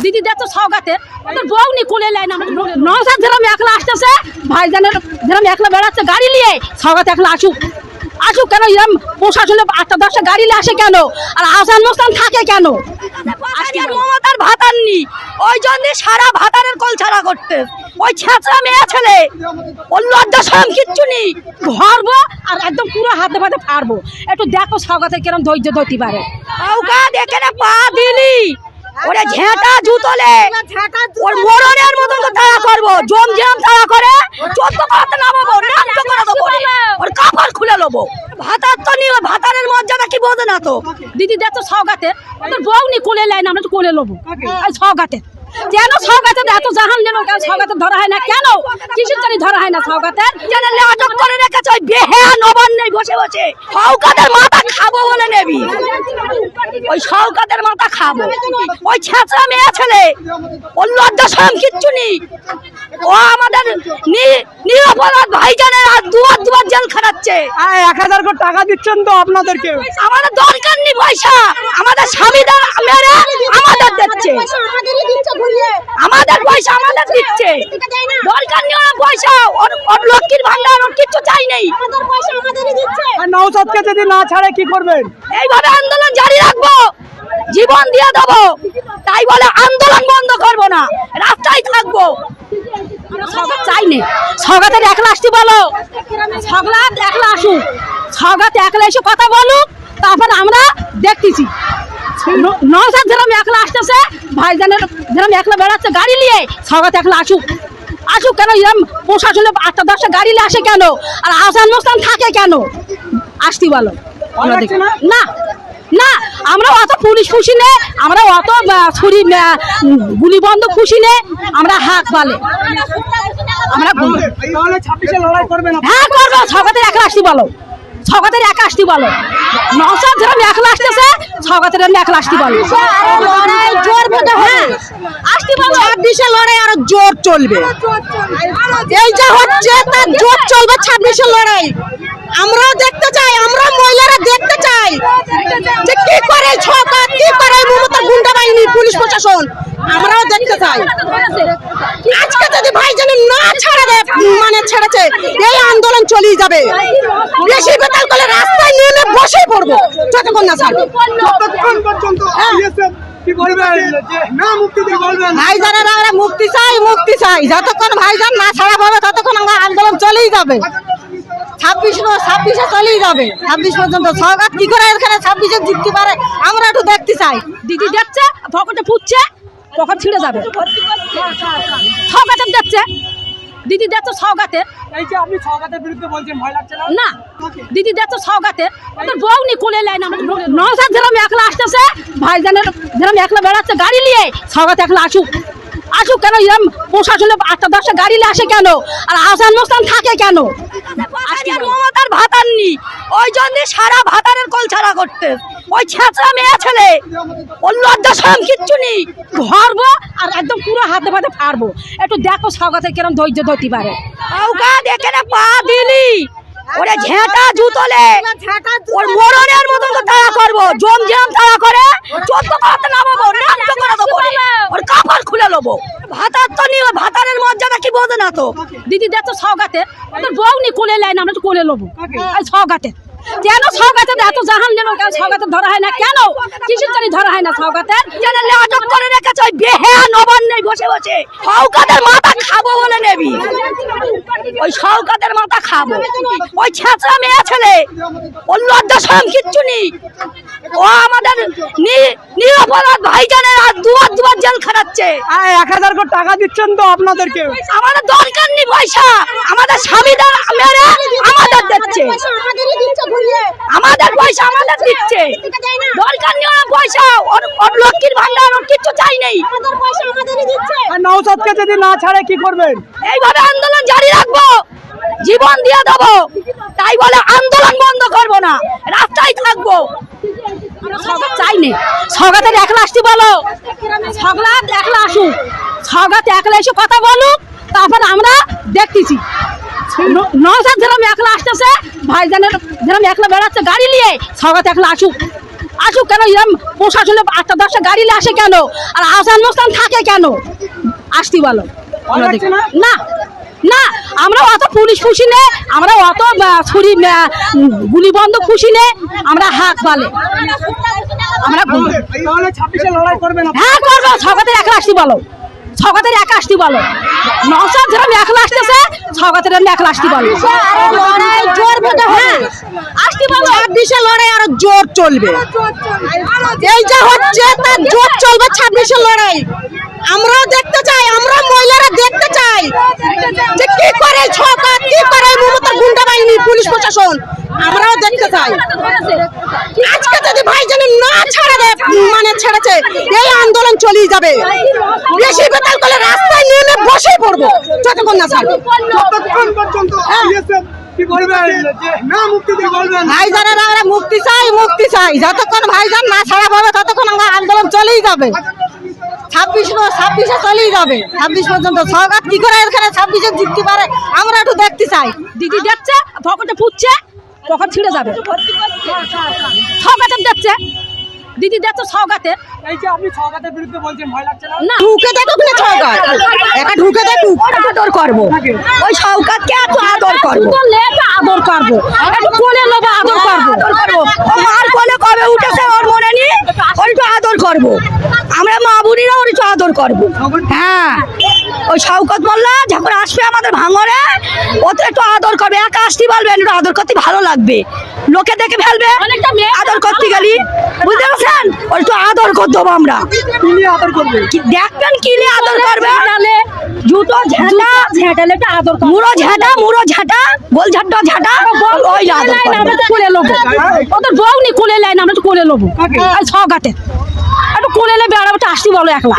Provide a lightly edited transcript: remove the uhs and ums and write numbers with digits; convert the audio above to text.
দিদি দেখতো সওগাতে ওদের বউ নি কোলে লাইন নওশাদ যেরকম একলা আসতেছে ভাইজানের যেরকম একলা বেড়াচ্ছে গাড়ি নিয়ে সওগাত একলা আসুক আসুক কেন এরকম প্রশাসনে 8-10টা গাড়ি নিয়ে আসে কেন আর আসান মোস্তান থাকে কেন মমতার ভাতার নি ওই জন্য সারা ভাতারের কল ছাড়া করতে ওই ছেঁচড়া মেয়ে ছেলে ওর লজ্জা সরম কিচ্ছু নেই ঘরবো আর একদম পুরো হাতে পাতে ফাড়বো একটু দেখো সওগাতে কিরম ধৈর্য ধরতে পারে সওগাত এখানে পা দিলি ওরে ঝেঁটা জুতলে ওর মরণের মতন তো তাড়া করবো জমজম তাড়া করে 14 পাতে নামাবো নামতে করে দেবো ওর কাপড় খুলে নেবো ভাতার তো নিয়ে ভাতারের মর্যাদা কি বোঝে না তো দিদি দেখতো সওগাতে ওদের বউ নি কোলে লাইন আমরা তো কোলে নেবো সওগাতে কেন সওগাতে এত জাহান নেন কেন সওগাতে ধরা হয় না কেন কিসের জন্য ধরা হয় না সওগাতে জানালে আটক করে রেখেছে ওই বেহেয়া নবান নেই বসে বসে সওগাতের মাথা খাবো বলে নেবি ওই সওগাতের মাথা খাবো ওই ছেঁচড়া মেয়ে ছেলে ওর লজ্জা সরম কিচ্ছু নেই ও আমাদের নিরপরাধ ভাইজানের আর দুবার জেল খাটাচ্ছে 1000 কোটি টাকা দিচ্ছেন তো আপনাদেরকে আমাদের দরকার নেই পয়সা আমাদের স্বামীরা মেরে আমাদের দিচ্ছে আমাদের পয়সা আমাদের দিচ্ছে দরকার নেই ওর পয়সা ওর লক্ষ্মীর ভান্ডার ওর কিচ্ছু চাই নেই আর নওশাদকে যদি না ছাড়ে কি করবেন এইভাবে আন্দোলন জারি রাখবো জীবন দিয়ে দেবো তাই বলে আন্দোলন বন্ধ করবো না রাস্তায় থাকবো সওগাত চাই নে সওগাতের একলা আসতে বলো সওগাত একলা আসুক সওগাত একলা এসে কথা বলুক তারপর আমরা দেখতেছি নওশাদ যেরকম একলা আসতেছে ভাইজানের যেরকম একলা বেড়াচ্ছে গাড়ি নিয়ে সওগাত একলা আসুক আসুক কেন এরকম প্রশাসনে 8-10টা গাড়ি নিয়ে আসে কেন আর আসান মোস্তান থাকে কেন আসতে বলো না না আমরা অত পুলিশ খুশি নে আমরা অত ছুরি গুলি বন্ধ খুশি নে আমরা হাক বলে আমরা তাহলে 26 লড়াই করবেন হ্যাঁ করবো সওগাতের একলা আসতে বলো সওগাতের একা আসতে বলো নওশাদ যেরকম একলা আসতেছে সওগাতের একলা আসতে বলো জোর হ্যাঁ আসতে বলো 26 লড়াই আরো জোর চলবে এই যে হচ্ছে তার জোর চলবে 26 লড়াই আমরাও দেখতে চাই আমরা মহিলারা দেখতে চাই যে কি করে সওগাত কি করে মমতার গুন্ডা বাহিনী পুলিশ প্রশাসন আমরাও দেখতে চাই আজকে যদি ভাইজান না ছাড়া দেয় মানে ছেড়েছে এই আন্দোলন চলেই যাবে বেশি বেতাল করে রাস্তায় নিয়ে বসে পড়বো যতক্ষণ না ছাড়বে যতক্ষণ পর্যন্ত কি বলবেন না মুক্তি দিয়ে বলবেন ভাইজানেরা আমরা মুক্তি চাই যতক্ষণ ভাইজান না ছাড়া পাবে ততক্ষণ আমরা আন্দোলন চলেই যাবে 26 চলেই যাবে 26 পর্যন্ত সওগাত কি করে এখানে 26 জিততে পারে আমরা একটু দেখতে চাই দিদি দেখছে পকেটে ফুটছে পকেট ছিঁড়ে যাবে সওগাতে দেখছে দিদি দেখতো সওগাতে এই যে আপনি সওগাতের বিরুদ্ধে বলছেন ভয় লাগছে না না দিদি দেখতো সওগাতে ওদের বউ নি কোলে লাইন নওশাদ যেরকম একলা আসতেছে ভাইজানের যেরকম একলা বেড়াচ্ছে গাড়ি নিয়ে সওগাত একলা আসুক আসুক কেন এরকম প্রশাসনে 8-10টা গাড়ি নিয়ে আসে কেন আর আসান মোস্তান থাকে কেন মমতার ভাতার নি ওই জন্য সারা ভাতারের কল ছাড়া করতে ওই ছেঁচড়া মেয়ে ছেলে ওর লজ্জা সরম কিচ্ছু নেই ঘরবো আর একদম পুরো হাতে পাতে ফাড়বো একটু দেখো সওগাতের কিরম ধৈর্য ধরতে পারে সওগাত এখানে পা দিলি ওরে ঝেঁটা জুতলে ওর মরণের মতন তো তাড়া করবো জমজম তাড়া করে 14 পাতে নামাবো নামতে করে দেবো ওর কাপড় খুলে নেবো ভাতার তো নিয়ে ভাতারের মর্যাদা কি বোঝে না তো দিদি দেখতো সওগাতে ওদের বউ নি কোলে লাইন আমরা তো কোলে নেবো সওগাতে কেন সওগাতে এত জাহান নেন কেন সওগাতে ধরা হয় না কেন কিসের জন্য ধরা হয় না সওগাতে জানালে আটক করে রেখেছে ওই বেহেয়া নবান নেই বসে বসে সওগাতের মাথা খাবো বলে নেবি ওই সওগাতের মাথা খাবো ওই ছেঁচড়া মেয়ে ছেলে ওর লজ্জা সরম কিচ্ছু নেই ও আমাদের নিরপরাধ ভাইজানের আর দুবার জেল খাটাচ্ছে 1000 কোটি টাকা দিচ্ছেন তো আপনাদেরকে আমাদের দরকার নেই পয়সা আমাদের স্বামীরা মেরে আমাদের দিচ্ছে আমাদের পয়সা আমাদের দিচ্ছে দরকার নেই ওর পয়সা ওর লক্ষ্মীর ভান্ডার ওর কিচ্ছু চাই নেই আর নওশাদকে যদি না ছাড়ে কি করবেন এইভাবে আন্দোলন জারি রাখবো জীবন দিয়ে দেবো তাই বলে আন্দোলন বন্ধ করবো না রাস্তায় থাকবো সওগাত চাই নে সওগাতের একলা আসতে বলো সওগাত একলা আসুক সওগাত একলা এসে কথা বলুক তারপর আমরা দেখতেছি নওশাদ যেরকম একলা আসতেছে ভাইজানের যেরকম একলা বেড়াচ্ছে গাড়ি নিয়ে সওগাত একলা আসুক আসুক কেন এরম প্রশাসনে 8-10টা গাড়ি নিয়ে আসে কেন আর আসান মোস্তান থাকে কেন আসতে বলো আমরা দেখি না না আমরা অত পুলিশ খুশি নেই আমরা অত ছুরি গুলি বন্ধ খুশি নেই আমরা হাত বালে আমরা হ্যাঁ করবো সকাতের একা আসতে বলো সকাতের একা আসতে বলো নওশাদ যেরকম একলা আসতেছে সকাতের একলা আসতে বলো লড়াই জোর বেটে হ্যাঁ আসতে বলো 26 লড়াই আরো জোর চলবে এই যা হচ্ছে তার জোর চলবে 26 লড়াই আমরাও দেখতে চাই আমরা মহিলারা দেখতে চাই যে কি করে সরকার কি করে মমতার গুন্ডা বাহিনী পুলিশ প্রশাসন আমরাও দেখতে চাই আজকে যদি ভাইজান না ছাড়া দেয় মানে ছেড়েছে এই আন্দোলন চলেই যাবে বেশি বেতাল করলে রাস্তায় নেমে বসে পড়বো যতক্ষণ না ছাড়বে ভাইজানেরা আমরা মুক্তি চাই যতক্ষণ ভাইজান না ছাড়া পাবে ততক্ষণ আমরা আন্দোলন চলেই যাবে 26 চলেই যাবে 26 পর্যন্ত সরকার কি করে এখানে 26 জিততে পারে আমরা একটু দেখতে চাই দিদি দেখছে পকেটে ফুটছে পকেট ছিঁড়ে যাবে সৌগাতের দেখছে দিদি দেখছে সৌগাতের এই যে আপনি সরকারের বিরুদ্ধে বলছেন ভয় লাগছে না না ঢুকে দেখুক না সরকার একা ঢুকে দেখুক আদর করবো ওই সরকারকে এত আদর করবো বললে একটু আদর করবো একটু কোলে নেবো আদর করবো ও মার কোলে কবে উঠেছে ওর মনে নি ওর একটু আদর করবো আমরা মা বোনিরা ওর একটু আদর করবো হ্যাঁ ওই শওকত মোল্লা যখন আসবে আমাদের ভাঙরে ও তো একটু আদর করবে একা আসতে বলবেন একটু আদর করতে ভালো লাগবে লোকে দেখে ফেলবে অনেকটা মেয়ে আদর করতে গেলি বুঝতে পারছেন ওর একটু আদর করতে হবে আমরা কি নিয়ে আদর করবে কি দেখবেন কি নিয়ে আদর করবে ঝাঁটালে জুতো ঝাঁটা ঝেঁটালে একটু আদর করবো মুড়ো ঝাঁটা গোল ঝাঁটা ওই আদর করবে আমরা তো কোলে নেবো ওদের বউ নি কোলে নেয় না আমরা তো কোলে নেবো সৌগাতের একটু কোলে নেবে আর একটু আসতে বলো একলা